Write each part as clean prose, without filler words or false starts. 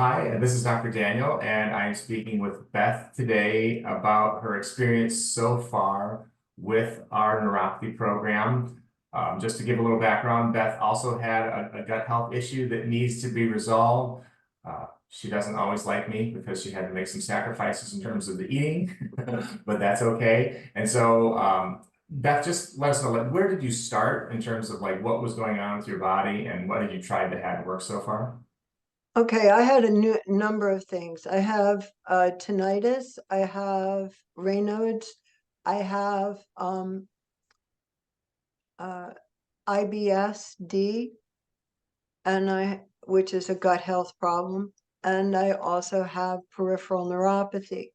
Hi, this is Dr. Daniel, and I'm speaking with Beth today about her experience so far with our neuropathy program. Just to give a little background, Beth also had a gut health issue that needs to be resolved. She doesn't always like me because she had to make some sacrifices in terms of the eating, but that's okay. And so, Beth, just let us know, like, where did you start in terms of like what was going on with your body and what did you try to have work so far? Okay, I had a number of things. I have tinnitus, I have Raynaud's, I have uh, IBS-D, which is a gut health problem, and I also have peripheral neuropathy.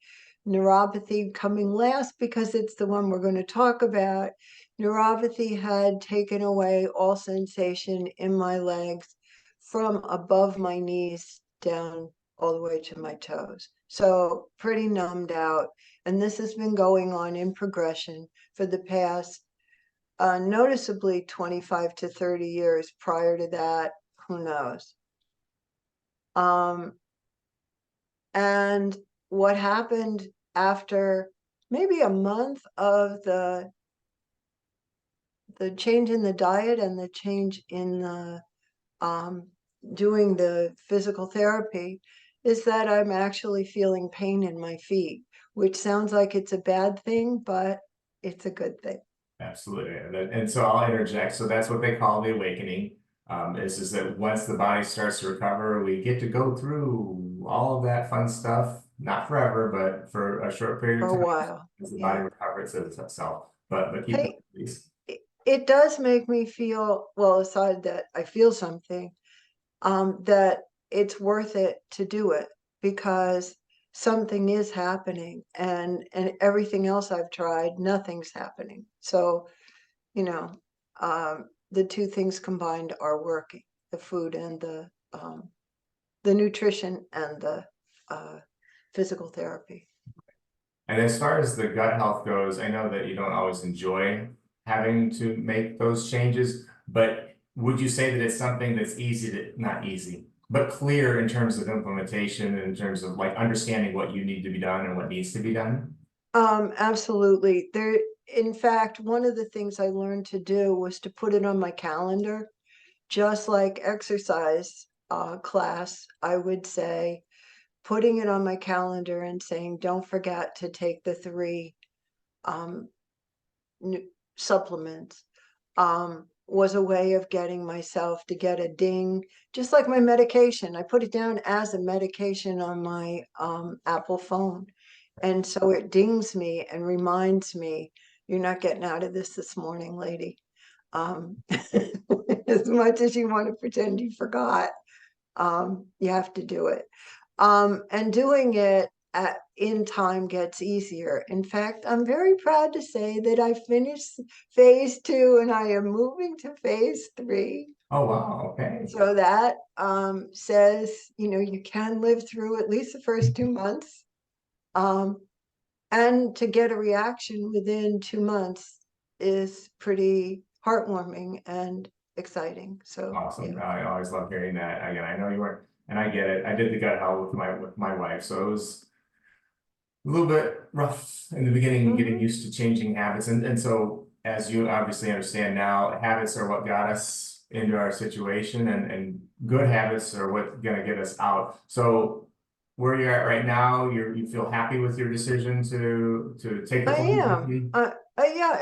Neuropathy coming last because it's the one we're going to talk about. Neuropathy had taken away all sensation in my legs from above my knees down all the way to my toes. So pretty numbed out. And this has been going on in progression for the past noticeably 25 to 30 years. Prior to that, who knows? Um, and what happened after maybe a month of the change in the diet and the change in the um, doing the physical therapy is that I'm actually feeling pain in my feet, which sounds like it's a bad thing, but it's a good thing. Absolutely. And so I'll interject. So that's what they call the awakening. Is that once the body starts to recover, we get to go through all of that fun stuff, not forever, but for a short period For of a time while. as the body Yeah. recovers itself. But keep going, Hey, please. it does make me feel, well, aside that I feel something, that it's worth it to do it because something is happening and everything else I've tried, nothing's happening. So, you know, the two things combined are working, the food and the nutrition and the uh, physical therapy. And as far as the gut health goes, I know that you don't always enjoy having to make those changes, but would you say that it's something that's easy to, not easy, but clear in terms of implementation, in terms of like understanding what you need to be done and what needs to be done? Absolutely. In fact, one of the things I learned to do was to put it on my calendar, just like exercise class, I would say, putting it on my calendar and saying, don't forget to take the three um, supplements, was a way of getting myself to get a ding, just like my medication. I put it down as a medication on my Apple phone. And so it dings me and reminds me, you're not getting out of this morning, lady. Um, as much as you want to pretend you forgot, you have to do it. And doing it in time gets easier. In fact, I'm very proud to say that I finished phase 2 and I am moving to phase 3. Oh, wow. Okay. So that says, you can live through at least the first 2 months. Um, and to get a reaction within 2 months is pretty heartwarming and exciting. So, Awesome. yeah. I always love hearing that. Again, I know you weren't, and I get it. I did the gut health with my wife, so it was a little bit rough in the beginning, getting Mhm. used to changing habits. And so, as you obviously understand now, habits are what got us into our situation, and good habits are what gonna get us out. So, where you're at right now, you feel happy with your decision to take the I full am. therapy? Yeah,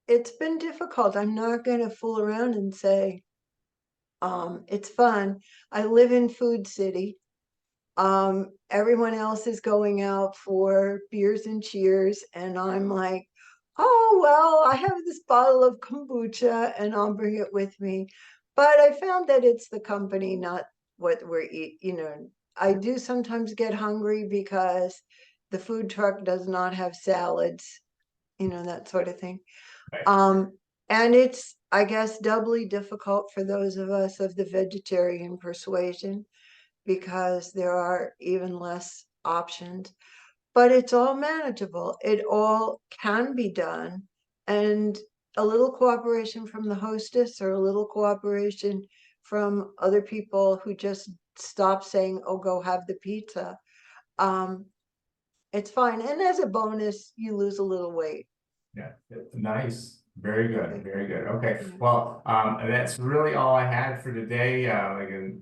it's been difficult. I'm not going to fool around and say it's fun. I live in Food City. Everyone else is going out for beers and cheers, and I'm like, oh well, I have this bottle of kombucha and I'll bring it with me. But I found that it's the company, not what we're eat. I do sometimes get hungry because the food truck does not have salads, that sort of thing. Right. And it's, I guess, doubly difficult for those of us of the vegetarian persuasion because there are even less options, but it's all manageable. It all can be done. And a little cooperation from the hostess or a little cooperation from other people who just stop saying, oh, go have the pizza. It's fine. And as a bonus, you lose a little weight. Yeah, nice. Very good. Very good. Okay. Yeah. Well, that's really all I had for today. Again,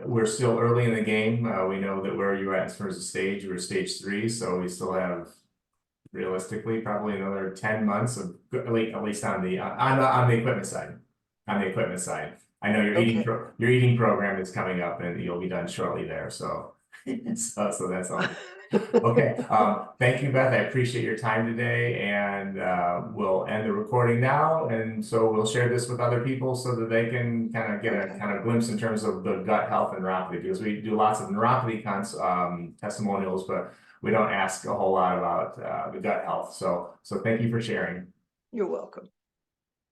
we're still early in the game. We know that where you're at as far as the stage, we're stage 3, so we still have realistically probably another 10 months of at least on the equipment side. On the equipment side. I know Okay. your eating program is coming up and you'll be done shortly there. So so that's all. Okay, thank you, Beth. I appreciate your time today, and we'll end the recording now. And so we'll share this with other people so that they can kind of get a Okay. kind of glimpse in terms of the gut health and neuropathy, because we do lots of neuropathy testimonials, but we don't ask a whole lot about the gut health. So thank you for sharing. You're welcome.